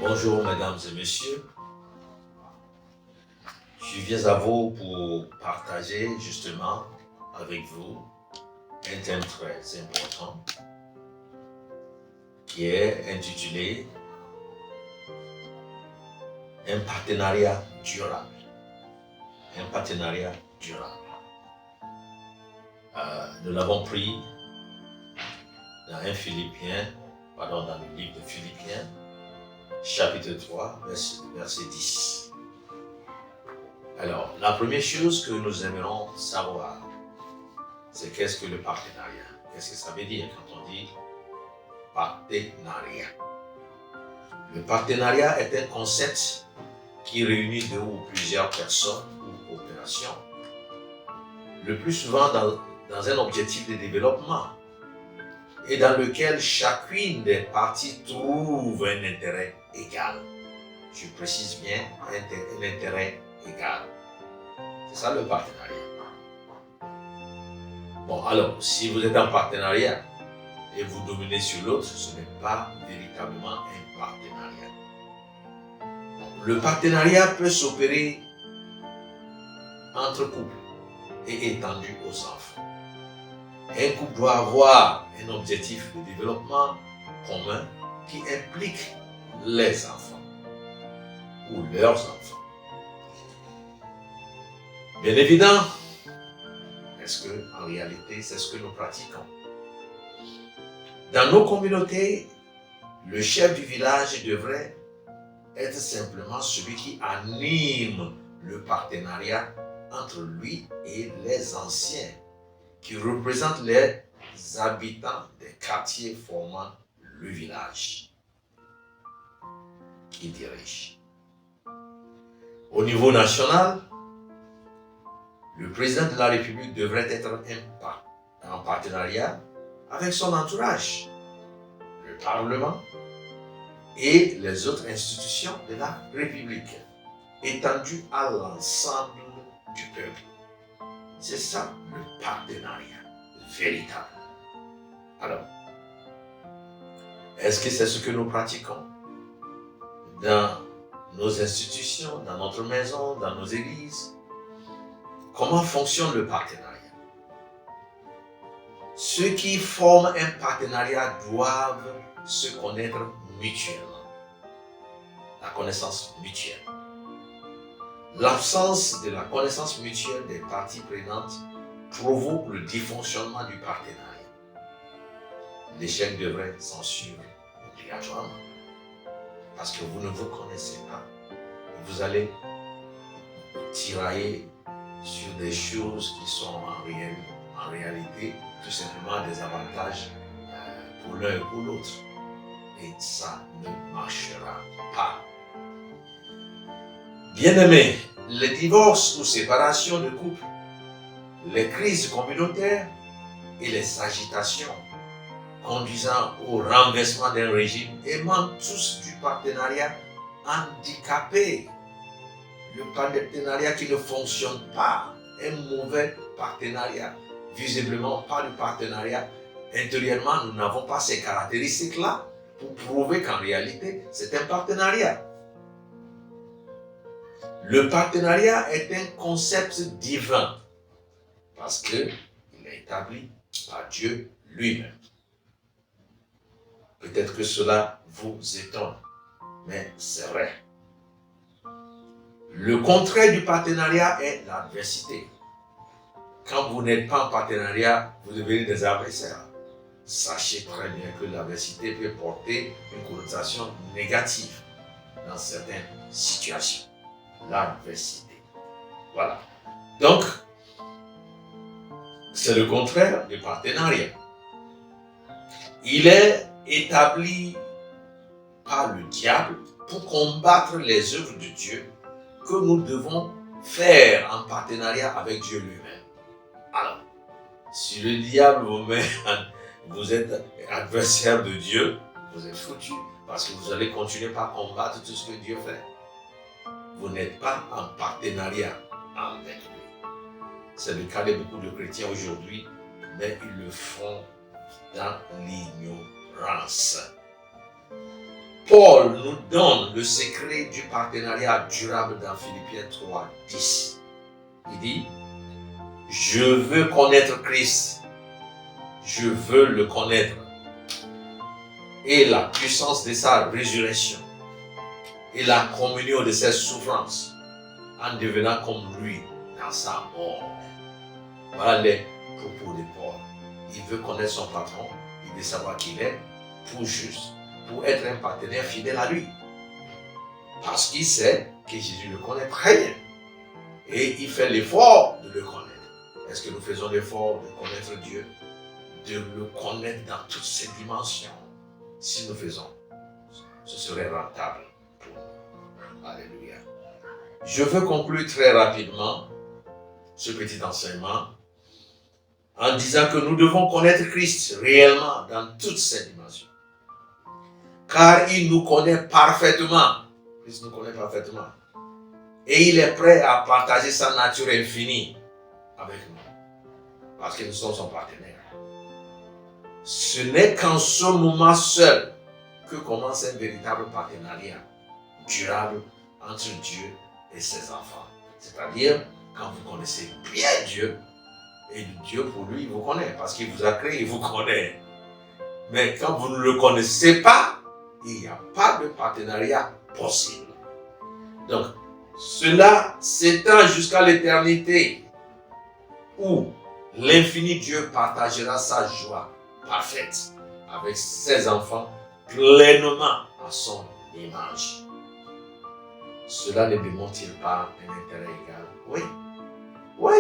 Bonjour mesdames et messieurs, je viens à vous pour partager justement avec vous un thème très important qui est intitulé un partenariat durable. Un partenariat durable. Nous l'avons pris dans le livre de Philippiens, chapitre 3, verset 10. Alors, la première chose que nous aimerons savoir, c'est qu'est-ce que le partenariat? Qu'est-ce que ça veut dire quand on dit partenariat? Le partenariat est un concept qui réunit deux ou plusieurs personnes ou opérations, le plus souvent dans un objectif de développement et dans lequel chacune des parties trouve un intérêt égal. Je précise bien, un intérêt égal. C'est ça le partenariat. Bon, alors, si vous êtes en partenariat et vous dominez sur l'autre, ce n'est pas véritablement un partenariat. Le partenariat peut s'opérer entre couples et étendu aux enfants. Un couple doit avoir un objectif de développement commun qui implique les enfants ou leurs enfants. Bien évidemment, est-ce que en réalité c'est ce que nous pratiquons? Dans nos communautés, le chef du village devrait être simplement celui qui anime le partenariat entre lui et les anciens, qui représentent les habitants des quartiers formant le village, qui dirige. Au niveau national, le président de la République devrait être en partenariat avec son entourage, le Parlement et les autres institutions de la République, étendues à l'ensemble du peuple. C'est ça le partenariat véritable. Alors, est-ce que c'est ce que nous pratiquons dans nos institutions, dans notre maison, dans nos églises? Comment fonctionne le partenariat? Ceux qui forment un partenariat doivent se connaître mutuellement. La connaissance mutuelle. L'absence de la connaissance mutuelle des parties prenantes provoque le dysfonctionnement du partenariat. L'échec devrait s'en suivre obligatoirement. Parce que vous ne vous connaissez pas. Vous allez tirailler sur des choses qui sont en réalité tout simplement des avantages pour l'un et pour l'autre. Et ça ne marchera pas. Bien-aimés, les divorces ou séparations de couple, les crises communautaires et les agitations conduisant au renversement d'un régime émanent tous du partenariat handicapé. Le partenariat qui ne fonctionne pas, un mauvais partenariat, visiblement pas de partenariat. Intérieurement, nous n'avons pas ces caractéristiques-là pour prouver qu'en réalité, c'est un partenariat. Le partenariat est un concept divin parce qu'il est établi par Dieu lui-même. Peut-être que cela vous étonne, mais c'est vrai. Le contraire du partenariat est l'adversité. Quand vous n'êtes pas en partenariat, vous devenez des adversaires. Sachez très bien que l'adversité peut porter une connotation négative dans certaines situations. L'adversité. Voilà. Donc, c'est le contraire du partenariat. Il est établi par le diable pour combattre les œuvres de Dieu que nous devons faire en partenariat avec Dieu lui-même. Alors, si le diable vous met, vous êtes adversaire de Dieu, vous êtes foutu parce que vous allez continuer par combattre tout ce que Dieu fait. Vous n'êtes pas en partenariat avec lui. C'est le cas de beaucoup de chrétiens aujourd'hui, mais ils le font dans l'ignorance. Paul nous donne le secret du partenariat durable dans Philippiens 3, 10. Il dit, je veux connaître Christ, je veux le connaître, et la puissance de sa résurrection, et la communion de ses souffrances, en devenant comme lui dans sa mort. Voilà les propos de Paul. Il veut connaître son patron, il veut savoir qui il est, pour juste, pour être un partenaire fidèle à lui. Parce qu'il sait que Jésus le connaît très bien. Et il fait l'effort de le connaître. Est-ce que nous faisons l'effort de connaître Dieu? De le connaître dans toutes ses dimensions? Si nous faisons, ce serait rentable pour nous. Alléluia. Je veux conclure très rapidement ce petit enseignement en disant que nous devons connaître Christ réellement dans toutes ses dimensions. Car il nous connaît parfaitement. Christ nous connaît parfaitement. Et il est prêt à partager sa nature infinie avec nous. Parce que nous sommes son partenaire. Ce n'est qu'en ce moment seul que commence un véritable partenariat durable entre Dieu et ses enfants. C'est-à-dire quand vous connaissez bien Dieu, et Dieu pour lui, il vous connaît, parce qu'il vous a créé, il vous connaît. Mais quand vous ne le connaissez pas, il n'y a pas de partenariat possible. Donc, cela s'étend jusqu'à l'éternité, où l'infini Dieu partagera sa joie parfaite avec ses enfants pleinement à son image. Cela ne démontre-t-il pas un intérêt égal? Oui. Oui.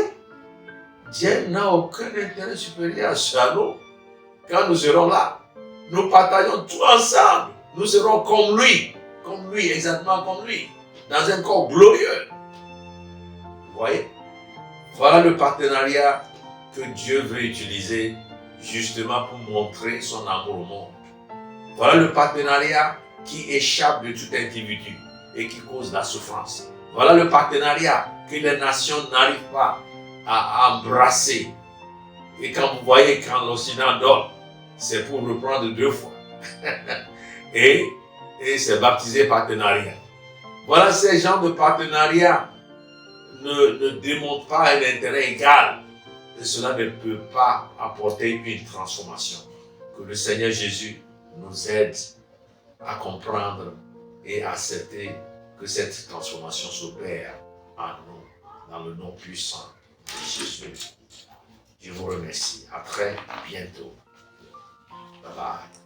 Dieu n'a aucun intérêt supérieur à nous. Quand nous serons là, nous partageons tout ensemble. Nous serons comme lui, exactement comme lui, dans un corps glorieux. Vous voyez? Voilà le partenariat que Dieu veut utiliser justement pour montrer son amour au monde. Voilà le partenariat qui échappe de toute individu et qui cause la souffrance. Voilà le partenariat que les nations n'arrivent pas à embrasser. Et quand vous voyez quand l'Occident donne, c'est pour reprendre 2 fois. et c'est baptisé partenariat. Voilà, ces genres de partenariat ne démontrent pas un intérêt égal. Et cela ne peut pas apporter une transformation. Que le Seigneur Jésus nous aide à comprendre et à accepter que cette transformation s'opère en nous, dans le nom puissant de Jésus. Je vous remercie. À très bientôt. Bye bye.